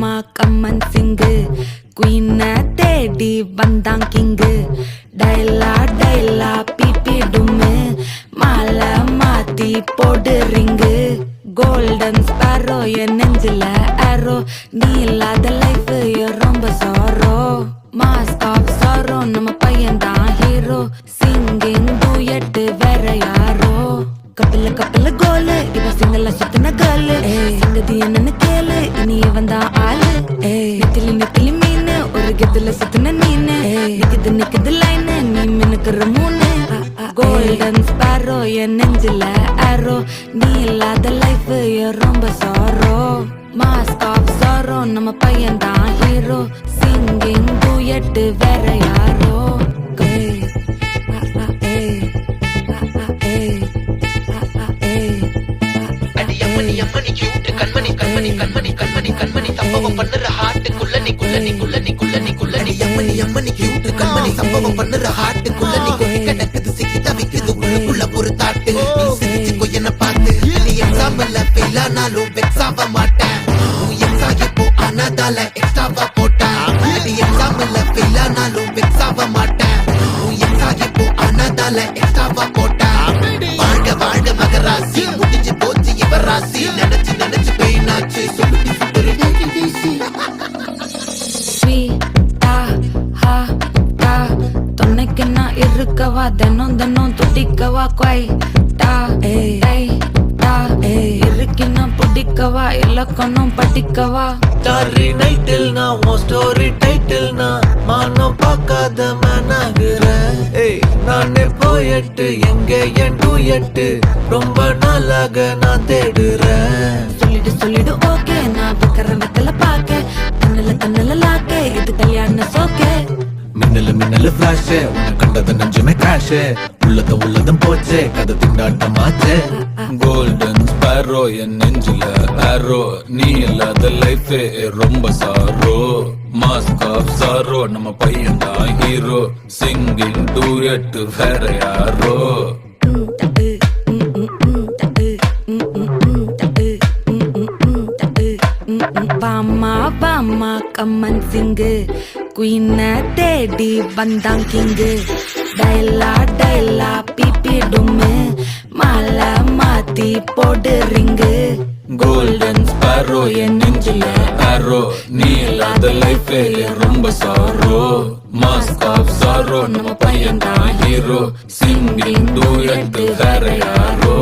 பாமா கம்மன் சிங்கு குயின தேடி வந்தான் king டைலா டைலா BP டும்மு மாலை மாத்தி போடு ரிங்கு கோல்டன் ஸ்பாரோ என் நெஞ்சில ஆரோ நீ இல்லாத லைஃப் ரொம்ப சாரோ மாஸ்க் ஆஃப் சாரோ நம்ம பையன் தான் ஹீரோ சிங்கிங் டூயட் வேற யாரோ கப்பல கப்பல கோலு இவ சிங்கல சுத்தின கேர்ளு சிங்கதி என்னன்னு கேளு இனி இவன் தான் ஆளு நெத்திலி நெத்திலி மீனு ஒரு கெத்துல சுத்தின நீனு நிக்குது லைனு நீ மினுக்குற மூணு கோல்டன் ஸ்பாரோ என் நெஞ்சில ஆரோ நீ இல்லாத லைஃப் ரொம்ப சாரோ மாஸ்க் ஆஃப் சாரோ நம்ம பையன் தான் ஹீரோ சிங்கிங் டூயட் வேற யாரோ கண்மணி கண்மணி கண்மணி கண்மணி கண்மணி சம்பவம் பண்ணுற ஹார்ட்டுக்குள்ள நீ குள்ள நீ குள்ள நீ குள்ள நீ குள்ள நீ அம்மணி அம்மணி கியூட் கண்மணி சம்பவம் பண்ணுற ஹார்ட்டுக்குள்ள நீ கொட்டி கிடக்குது சிக்கி தவிக்குது உள்ளுக்குள்ள ஒரு தாட்டு நீ சிரிச்சுக்கோ என்ன பார்த்து நீ எக்ஸாம்பிள் ஃபெயில் ஆனாலும் வெக்ஸ் ஆக மாட்டேன் நீ எக்ஸாம் இப்போ ஆனதால எக்ஸ்ட்ராவா போட்டேன் நீ எக்ஸாம்பிள் ஃபெயில் ஆனாலும் வெக்ஸ் ஆக மாட்டேன் நீ எக்ஸாம் இப்போ ஆனதால எக்ஸ்ட்ராவா போட்டேன் வாழ்க வாழ்க மகராசி முடிஞ்சு போச்சு இவர் ராசி நினைச்சு நினைச்சு பெயினாச்சு சொல்லுடி சுந்தரி துணைக்கு நான் இருக்கவா தினம் தினம் துடிக்கவா கொய் இருக்கினா பிடிக்கவா இலக்கணம் படிக்கவா டாரி நைட்டில் நான் உன் ஸ்டோரி டைட்டில் நான் மானம் பார்க்காத மேனாகிறேன் நானே போயட்டு எங்க என் டூயட்டு ரொம்ப நாளாக நான் தேடுறேன் சொல்லிடு ஓகே நான் பக்கற வெத்தல பாக்க கண்ணுல லாக்கே இது கல்யாண சோக்கே மின்னலு ஃபிளாஷ் உன்னை கண்டது நெஞ்சுமே கிராஷ் உள்ளதும் போச்சே கதை திண்டாட்டமாச்சே கோல்டன் ஸ்பாரோ என் நெஞ்சில ஆரோ நீ இல்லாத லைஃபே ரொம்ப சாரோ மாஸ்க் ஆஃப் சாரோ நம்ம பையன் தான் ஹீரோ சிங்கிங் டூயட் வேற யாரோ பாமா பாமா கம்மன் சிங்கு குயின தேடி வந்தான் கிங்கு டைலா டைலா பிபி டும்மு மாலை மாத்தி போடு ரிங்கு கோல்டன் ஸ்பாரோ என் நெஞ்சில ஆரோ நீ இல்லாத லைஃபே ரொம்ப சாரோ மாஸ்க் ஆஃப் சாரோ நம்ம பையன் தான் ஹீரோ சிங்கிங் டூயட் வேற யாரோ